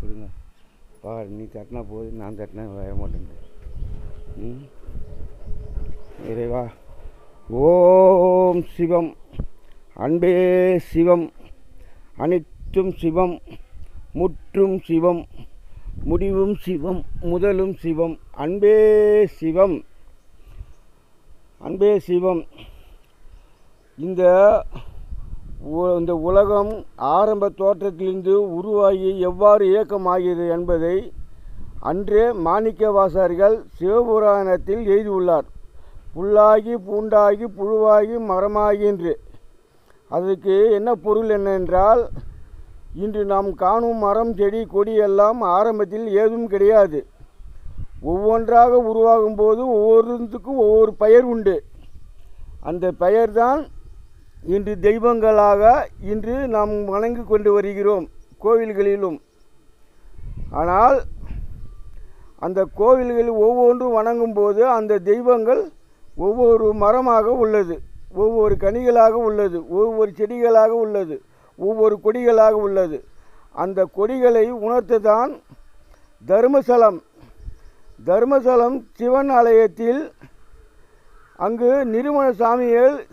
கொடுங்க பாரு, நீ தட்டினா போது, நான் தட்டினா வர மாட்டேங்குது. இறைவா, ஓம் சிவம், அன்பே சிவம், அனைத்தும் சிவம், முற்றும் சிவம், முடிவும் சிவம், முதலும் சிவம், அன்பே சிவம், அன்பே சிவம். இந்த உலகம் ஆரம்ப தோற்றத்திலிருந்து உருவாகி எவ்வாறு இயக்கமாகிறது என்பதை அன்றே மாணிக்கவாசகர்கள் சிவபுராணத்தில் எழுதியுள்ளார். புல்லாகி பூண்டாகி புழுவாகி மரமாகி என்று. அதுக்கு என்ன பொருள் என்னென்றால், இன்று நாம் காணும் மரம் செடி கொடி எல்லாம் ஆரம்பத்தில் ஏதும் கிடையாது. ஒவ்வொன்றாக உருவாகும் போது ஒவ்வொருத்துக்கும் ஒவ்வொரு பெயர் உண்டு. அந்த பெயர்தான் இன்று தெய்வங்களாக இன்று நாம் வணங்கி கொண்டு வருகிறோம் கோவில்களிலும். ஆனால் அந்த கோவில்களில் ஒவ்வொன்றும் வணங்கும் போது அந்த தெய்வங்கள் ஒவ்வொரு மரமாக உள்ளது, ஒவ்வொரு கனிகளாக உள்ளது, ஒவ்வொரு செடிகளாக உள்ளது, ஒவ்வொரு கொடிகளாக உள்ளது. அந்த கொடிகளை உணர்த்துதான் தர்மசலம். தர்மசலம் சிவன் ஆலயத்தில் அங்கு நிருமண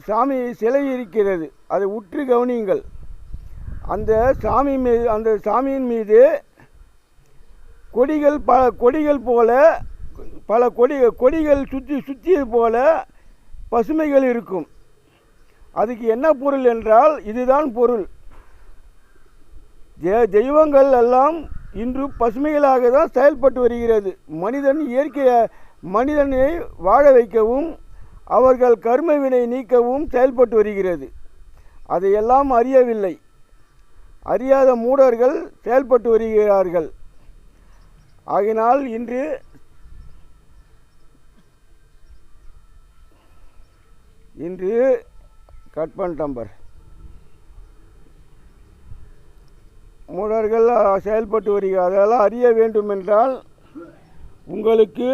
சாமி சிலை இருக்கிறது. அதை உற்று கவனியுங்கள். அந்த சாமியின் மீது கொடிகள் கொடிகள் போல பல கொடிகள் சுற்றியது போல பசுமைகள் இருக்கும். அதுக்கு என்ன பொருள் என்றால், இதுதான் பொருள். தெய்வங்கள் எல்லாம் இன்று பசுமைகளாக தான் செயல்பட்டு வருகிறது. மனிதனை வாழ வைக்கவும் அவர்கள் கர்மவினை நீக்கவும் செயல்பட்டு வருகிறது. அதையெல்லாம் அறியவில்லை. அறியாத மூடர்கள் செயல்பட்டு வருகிறார்கள். ஆகினால் இன்று கட் பண்ணிட்டம்பர் மூடர்கள் செயல்பட்டு வருகிறார்கள். அதெல்லாம் அறிய வேண்டுமென்றால் உங்களுக்கு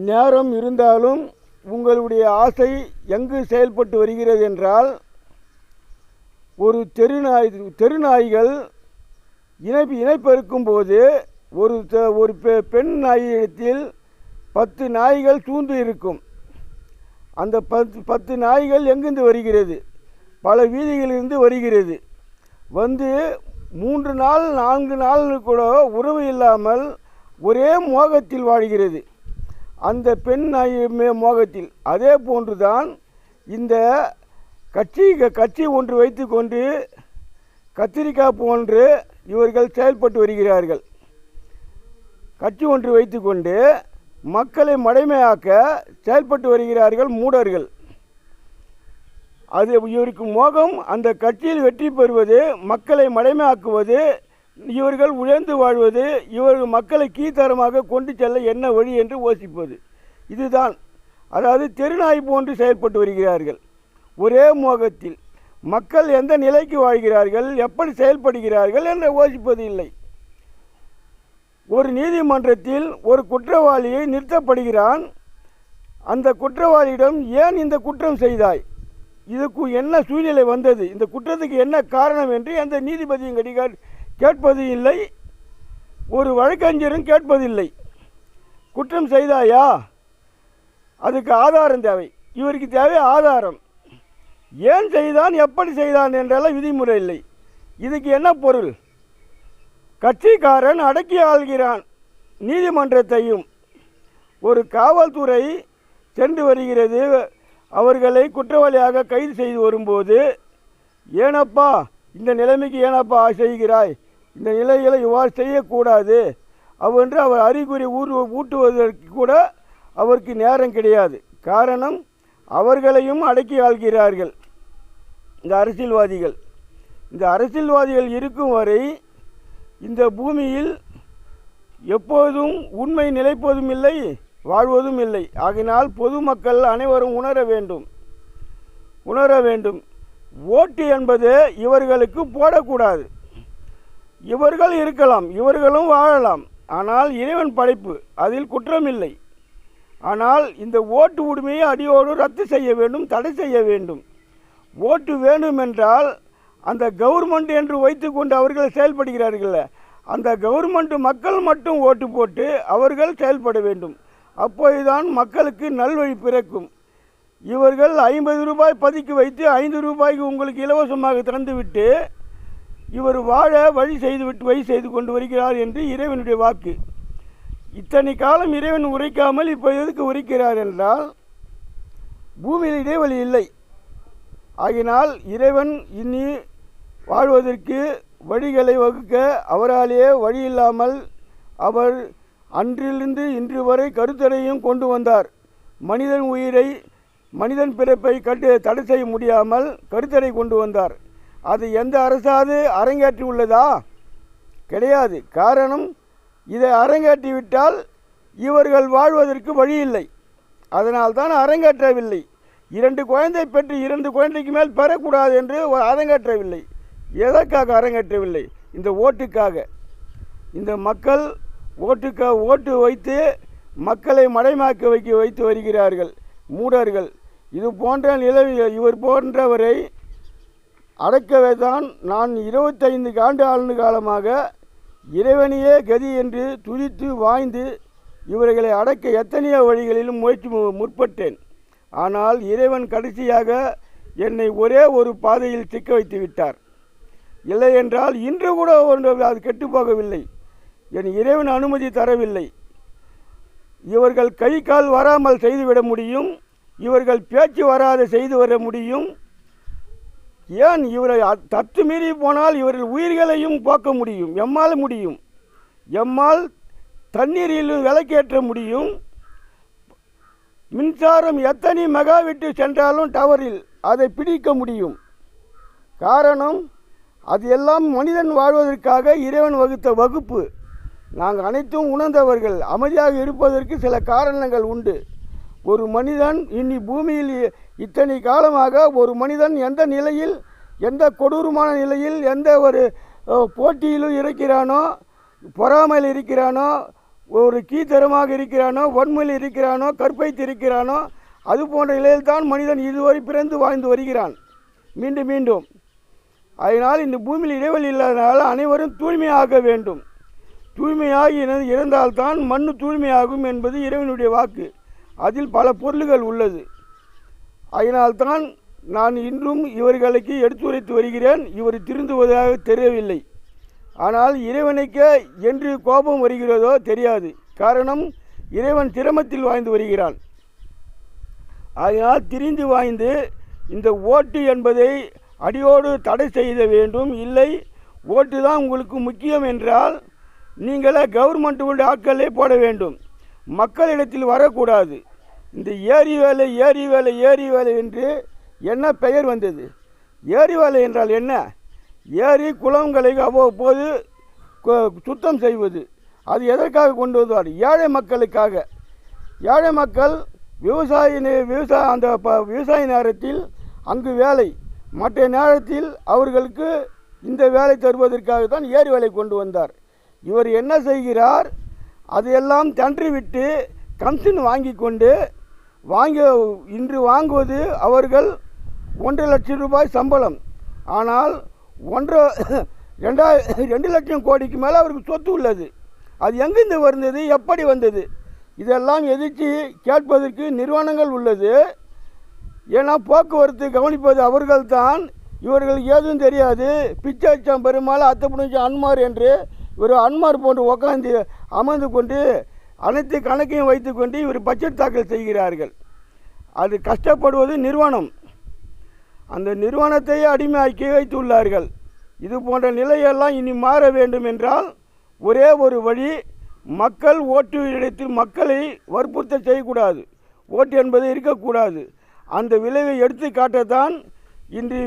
நேரம் இருந்தாலும் உங்களுடைய ஆசை எங்கு செயல்பட்டு வருகிறது என்றால், ஒரு தெருநாய்கள் இணைப்பெருக்கும் போது ஒரு பெண் நாயிடத்தில் 10 நாய்கள் சூழ்ந்து இருக்கும். அந்த 10 நாய்கள் எங்கிருந்து வருகிறது? பல வீதிகளிலிருந்து வருகிறது. வந்து 3 நாள் 4 நாள் கூட உறவு இல்லாமல் ஒரே மோகத்தில் வாழ்கிறது, அந்த பெண் நாய் மோகத்தில். அதே போன்றுதான் இந்த கட்சி ஒன்று வைத்து கொண்டு கத்திரிக்காய் போன்று இவர்கள் செயல்பட்டு வருகிறார்கள். கட்சி ஒன்று வைத்து கொண்டு மக்களை மடைமையாக்க செயல்பட்டு வருகிறார்கள் மூடர்கள். அது இவருக்கு மோகம். அந்த கட்சியில் வெற்றி பெறுவது, மக்களை மடைமையாக்குவது, இவர்கள் உயர்ந்து வாழ்வது, இவர்கள் மக்களை கீழ்த்தரமாக கொண்டு செல்ல என்ன வழி என்று யோசிப்பது. இதுதான், அதாவது தெருநாய் போன்று செயல்பட்டு வருகிறார்கள். ஒரே மோகத்தில் மக்கள் எந்த நிலைக்கு வாழ்கிறார்கள், எப்படி செயல்படுகிறார்கள் என்று யோசிப்பது இல்லை. ஒரு நீதிமன்றத்தில் ஒரு குற்றவாளியை நிறுத்தப்படுகிறான். அந்த குற்றவாளியிடம், ஏன் இந்த குற்றம் செய்தாய், இதுக்கு என்ன சூழ்நிலை வந்தது, இந்த குற்றத்துக்கு என்ன காரணம் என்று அந்த நீதிபதியும் கேட்பது இல்லை, ஒரு வழக்கறிஞரும் கேட்பதில்லை. குற்றம் செய்தாயா, அதுக்கு ஆதாரம் தேவை. இவருக்கு தேவை ஆதாரம். ஏன் செய்தான், எப்படி செய்தான் என்றெல்லாம் விதிமுறை இல்லை. இதுக்கு என்ன பொருள்? கட்சிக்காரன் அடக்கி ஆள்கிறான் நீதிமன்றத்தையும். ஒரு காவல்துறை சென்று வருகிறது, அவர்களை குற்றவாளியாக கைது செய்து வரும்போது, ஏனப்பா இந்த நிலைமைக்கு ஏனப்பா செய்கிறாய், இந்த நிலைகளை இவ்வாறு செய்யக்கூடாது அவென்று அவர் அறிகுறி ஊட்டுவதற்கு கூட அவருக்கு நேரம் கிடையாது. காரணம், அவர்களையும் அடக்கி ஆள்கிறார்கள் இந்த அரசியல்வாதிகள். இந்த அரசியல்வாதிகள் இருக்கும் வரை இந்த பூமியில் எப்போதும் உண்மை நிலைப்பதும் இல்லை, வாழ்வதும் இல்லை. ஆகினால் பொதுமக்கள் அனைவரும் உணர வேண்டும். ஓட்டு என்பது இவர்களுக்கு போடக்கூடாது. இவர்கள் இருக்கலாம், இவர்களும் வாழலாம். ஆனால் இறைவன் படைப்பு, அதில் குற்றமில்லை. ஆனால் இந்த ஓட்டு உரிமையை அடியோடு ரத்து செய்ய வேண்டும், தடை செய்ய வேண்டும். ஓட்டு வேண்டுமென்றால் அந்த கவர்மெண்ட் என்று வைத்துக்கொண்டு அவர்கள் செயல்படுகிறார்கள், அந்த கவர்மெண்ட் மக்கள் மட்டும் ஓட்டு போட்டு அவர்கள் செயல்பட வேண்டும். அப்போதுதான் மக்களுக்கு நல்வழி பிறக்கும். இவர்கள் 50 ரூபாய் பதுக்கி வைத்து 5 ரூபாய்க்கு உங்களுக்கு இலவசமாக தந்துவிட்டு இவர் வாழ வழி செய்து கொண்டு வருகிறார் என்று இறைவனுடைய வாக்கு. இத்தனை காலம் இறைவன் உரைக்காமல் இப்போ எதுக்கு உரைக்கிறார் என்றால், பூமியில் இடைவெளி இல்லை. ஆகினால் இறைவன் இனி வாழ்வதற்கு வழிகளை வகுக்க அவராலேயே வழி இல்லாமல் அவர் அன்றிலிருந்து இன்று வரை கருத்தடையும் கொண்டு வந்தார். மனிதன் பிறப்பை தடை செய்ய முடியாமல் கருத்தடை கொண்டு வந்தார். அது எந்த அரசாவது அரங்கேற்றி உள்ளதா? கிடையாது. காரணம், இதை அரங்கேற்றிவிட்டால் இவர்கள் வாழ்வதற்கு வழி இல்லை. அதனால்தான் அரங்கேற்றவில்லை. 2 குழந்தை பெற்று 2 குழந்தைக்கு மேல் பெறக்கூடாது என்று அரங்கேற்றவில்லை. எதற்காக அரங்கேற்றவில்லை? இந்த ஓட்டுக்காக. இந்த மக்கள் ஓட்டு வைத்து மக்களை மடைமாக்க வைத்து வருகிறார்கள் மூடர்கள். இது போன்ற இவர் போன்றவரை அடக்கவே தான் நான் 25 ஆண்டு காலமாக இறைவனையே கதி என்று துதித்து வாய்ந்து இவர்களை அடக்க எத்தனையோ வழிகளிலும் முற்பட்டேன். ஆனால் இறைவன் கடைசியாக என்னை ஒரே ஒரு பாதையில் சிக்க வைத்து விட்டார். இல்லை என்றால் இன்று கூட அது கெட்டுப்போகவில்லை. என் இறைவன் அனுமதி தரவில்லை. இவர்கள் கை கால் வராமல் செய்துவிட முடியும், இவர்கள் பேச்சு வராத செய்து வர முடியும். ஏன் இவரை தத்து மீறி போனால் இவர்கள் உயிர்களையும் போக்க முடியும். எம்மால் முடியும். எம்மால் தண்ணீரிலும் விளக்கேற்ற முடியும். மின்சாரம் எத்தனை மெகாவிட்டு சென்றாலும் டவரில் அதை பிடிக்க முடியும். காரணம், அது எல்லாம் மனிதன் வாழ்வதற்காக இறைவன் வகுத்த வகுப்பு. நாங்கள் அனைத்தும் உணர்ந்தவர்கள். அமைதியாக இருப்பதற்கு சில காரணங்கள் உண்டு. ஒரு மனிதன் இனி பூமியில் இத்தனை காலமாக ஒரு மனிதன் எந்த நிலையில், எந்த கொடூரமான நிலையில், எந்த ஒரு போட்டியிலும் இருக்கிறானோ, பொறாமையில் இருக்கிறானோ, ஒரு கீழ்த்தரமாக இருக்கிறானோ, வன்மையில் இருக்கிறானோ, கற்பைத்து இருக்கிறானோ, அது போன்ற நிலையில்தான் மனிதன் இதுவரை பிறந்து வாழ்ந்து வருகிறான் மீண்டும் மீண்டும். அதனால் இந்த பூமியில் இடைவெளி இல்லாதனால அனைவரும் தூய்மையாக வேண்டும். தூய்மையாகி இருந்தால்தான் மண் தூய்மையாகும் என்பது இறைவனுடைய வாக்கு. அதில் பல பொருள்கள் உள்ளது. அதனால்தான் நான் இன்றும் இவர்களுக்கு எடுத்துரைத்து வருகிறேன். இவர் திருந்துவதாக தெரியவில்லை. ஆனால் இறைவனுக்கு என்று கோபம் வருகிறதோ தெரியாது. காரணம், இறைவன் சிரமத்தில் வாழ்ந்து வருகிறான். அதனால் திரிந்து வாய்ந்து இந்த ஓட்டு என்பதை அடியோடு தடை செய்த வேண்டும். இல்லை, ஓட்டு தான் உங்களுக்கு முக்கியம் என்றால் நீங்களே கவர்மெண்ட்டுடைய ஆட்களே போட வேண்டும். மக்களிடத்தில் வரக்கூடாது. இந்த ஏரி வேலை என்று என்ன பெயர் வந்தது? ஏரி வேலை என்றால் என்ன? ஏரி குளங்களை அவ்வப்போது சுத்தம் செய்வது. அது எதற்காக கொண்டு வந்தார்? ஏழை மக்களுக்காக. ஏழை மக்கள் விவசாய நேரத்தில் அங்கு வேலை, மற்ற நேரத்தில் அவர்களுக்கு இந்த வேலை தருவதற்காகத்தான் ஏரி வேலை கொண்டு வந்தார். இவர் என்ன செய்கிறார்? அதையெல்லாம் தன்றிவிட்டு கமிஷன் இன்று வாங்குவது அவர்கள் 1.5 லட்சம் ரூபாய் சம்பளம். ஆனால் 2 லட்சம் கோடிக்கு மேலே அவருக்கு சொத்து உள்ளது. அது எங்கிருந்து வந்தது? எப்படி வந்தது? இதெல்லாம் எதிர்த்து கேட்பதற்கு நிறுவனங்கள் உள்ளது. ஏன்னா போக்குவரத்து கவனிப்பது அவர்கள்தான். இவர்களுக்கு ஏதும் தெரியாது. பிச்சைச்சம் பெருமாள் அத்தப்படிச்சம் அன்மார் என்று ஒரு அன்மார் போன்று உட்காந்து அமர்ந்து கொண்டு அனைத்து கணக்கையும் வைத்துக்கொண்டு இவர் பட்ஜெட் தாக்கல் செய்கிறார்கள். அது கஷ்டப்படுவது நிறுவனம். அந்த நிறுவனத்தையே அடிமையாக்கி வைத்துள்ளார்கள். இது போன்ற நிலையெல்லாம் இனி மாற வேண்டும் என்றால் ஒரே ஒரு வழி, மக்கள் ஓட்டு இடத்தில் மக்களை வற்புறுத்த செய்யக்கூடாது. ஓட்டு என்பது இருக்கக்கூடாது. அந்த விளைவை எடுத்து காட்டத்தான் இன்று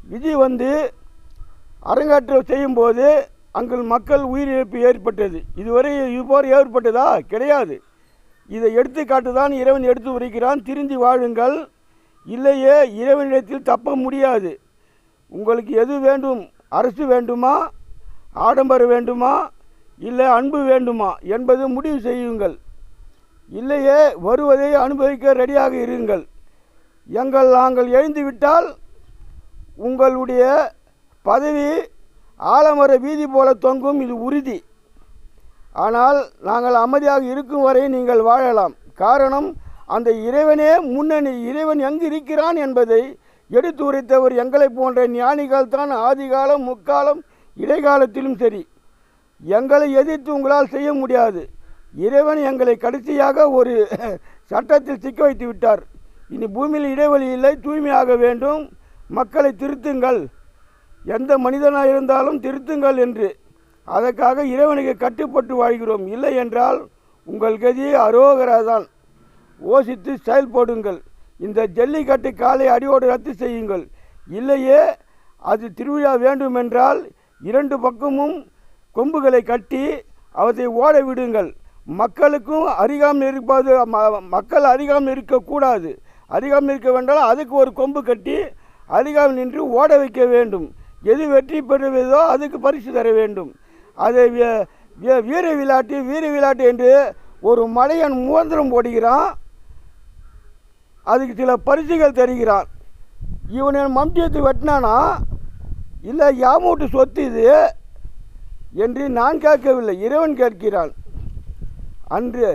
விஜய் வந்து அரங்கேற்றம் செய்யும்போது அங்கு மக்கள் உயிரிழப்பு ஏற்பட்டது. இதுவரை இதுபோல் ஏற்பட்டதா? கிடையாது. இதை எடுத்து காட்டுதான் இறைவன் எடுத்து உரைக்கிறான். திருந்தி வாழுங்கள். இல்லையே இறைவனிடத்தில் தப்ப முடியாது. உங்களுக்கு எது வேண்டும்? அரசு வேண்டுமா, ஆடம்பரம் வேண்டுமா, இல்லை அன்பு வேண்டுமா என்பது முடிவு செய்யுங்கள். இல்லையே வருவதை அனுபவிக்க ரெடியாக இருங்கள். நாங்கள் எழுந்துவிட்டால் உங்களுடைய பதவி ஆலமர வீதி போல தொங்கும், இது உறுதி. ஆனால் நாங்கள் அமைதியாக இருக்கும் வரை நீங்கள் வாழலாம். காரணம், அந்த இறைவனே முன்னணி, இறைவன் எங்கு இருக்கிறான் என்பதை எடுத்து உரைத்தவர் எங்களை போன்ற ஞானிகள் தான். ஆதிகாலம், முக்காலம், இடைக்காலத்திலும் சரி. எங்களை எதிர்த்து உங்களால் செய்ய முடியாது. இறைவன் எங்களை கடைசியாக ஒரு சட்டத்தில் சிக்க வைத்து விட்டார். இனி பூமியில் இடைவெளி இல்லை, தூய்மையாக வேண்டும், மக்களை திருத்துங்கள், எந்த மனிதனாக இருந்தாலும் திருத்துங்கள் என்று. அதற்காக இறைவனுக்கு கட்டுப்பட்டு வாழ்கிறோம். இல்லை என்றால் உங்கள் கதியை அரோகரா தான். யோசித்து செயல்படுங்கள். இந்த ஜல்லிக்கட்டு காலை அடியோடு ரத்து செய்யுங்கள். இல்லையே அது திருவிழா வேண்டுமென்றால் 2 பக்கமும் கொம்புகளை கட்டி அவற்றை ஓட விடுங்கள். மக்களுக்கும் அருகாமல் இருப்பது, மக்கள் அருகாமல் இருக்கக்கூடாது. அருகாமல் இருக்க வேண்டாம், அதுக்கு ஒரு கொம்பு கட்டி அருகாமல் நின்று ஓட வைக்க வேண்டும். எது வெற்றி பெறுவதோ அதுக்கு பரிசு தர வேண்டும். அதை வீர விளையாட்டு என்று ஒரு மடையன் மோதிரம் போடுகிறான், அதுக்கு சில பரிசுகள் தருகிறான். இவன் மம்டியத்தை வெட்டினானா இல்லை யாமூட்டு சொத்து இது என்று நான் கேட்கவில்லை, இறைவன் கேட்கிறான். அன்று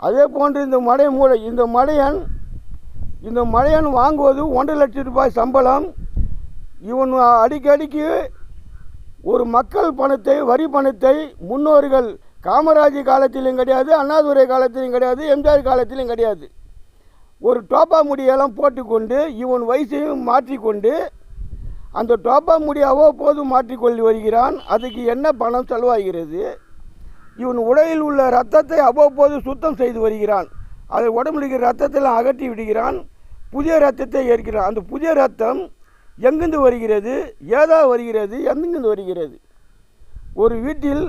அதே போன்று இந்த மடையன் வாங்குவது 1.5 லட்சம் ரூபாய் சம்பளம். இவன் அடிக்கடிக்கு ஒரு மக்கள் பணத்தை, வரி பணத்தை முன்னோர்கள் காமராஜ் காலத்திலும் கிடையாது, அண்ணாதுரை காலத்திலும் கிடையாது, எம்ஜிஆர் காலத்திலும் கிடையாது. ஒரு டோப்பா முடியெல்லாம் போட்டுக்கொண்டு இவன் வயசையும் மாற்றிக்கொண்டு அந்த டோப்பா முடி அவ்வப்போது மாற்றிக்கொண்டு வருகிறான். அதுக்கு என்ன பணம் செலவாகிறது? இவன் உடலில் உள்ள இரத்தத்தை அவ்வப்போது சுத்தம் செய்து வருகிறான். அதை உடம்புல இருக்கிற ரத்தத்தெல்லாம் அகற்றி விடுகிறான், புதிய ரத்தத்தை ஏற்கிறான். அந்த புதிய ரத்தம் எங்கிருந்து வருகிறது, ஏதா வருகிறது, எங்கிருந்து வருகிறது? ஒரு வீட்டில்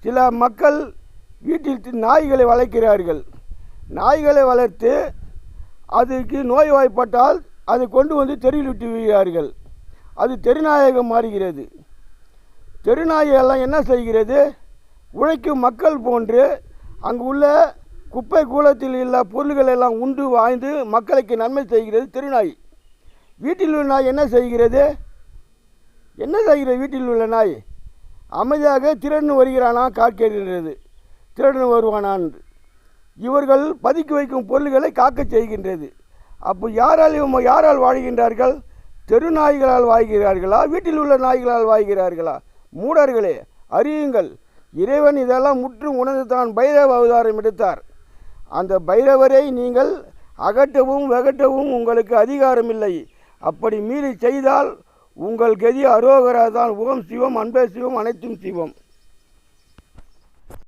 சில மக்கள் வீட்டில் நாய்களை வளர்க்கிறார்கள். நாய்களை வளர்த்து அதுக்கு நோய்வாய்ப்பட்டால் அதை கொண்டு வந்து தெருவில் விட்டு விடுகிறார்கள். அது தெருநாயக மாறுகிறது. தெருநாயெல்லாம் என்ன செய்கிறது? உழைக்கும் மக்கள் போன்று அங்கு உள்ள குப்பை கூலத்தில் உள்ள பொருள்கள் எல்லாம் உண்டு வாய்ந்து மக்களுக்கு நன்மை செய்கிறது தெருநாய். வீட்டில் உள்ள நாய் என்ன செய்கிறது? வீட்டில் உள்ள நாய் அமைதியாக திருடன் வருகிறானா காக்கிறது, திருடன் வருவானான். இவர்கள் பதுக்கி வைக்கும் பொருள்களை காக்க செய்கின்றது. அப்போ யாரால் வாழ்கின்றார்கள்? தெருநாய்களால் வாழ்கிறார்களா, வீட்டில் உள்ள நாய்களால் வாழ்கிறார்களா? மூடர்களே, அறியுங்கள். இறைவன் இதெல்லாம் முற்றும் உணர்ந்து தான் பைரவ அவதாரம் எடுத்தார். அந்த பைரவரை நீங்கள் அகற்றவும் வெகட்டவும் உங்களுக்கு அதிகாரம் இல்லை. அப்படி மீறி செய்தால் உங்கள் கதி அரோகரா தான். ஓம் சிவம், அன்பே சிவம், அனைத்தும் சிவம்.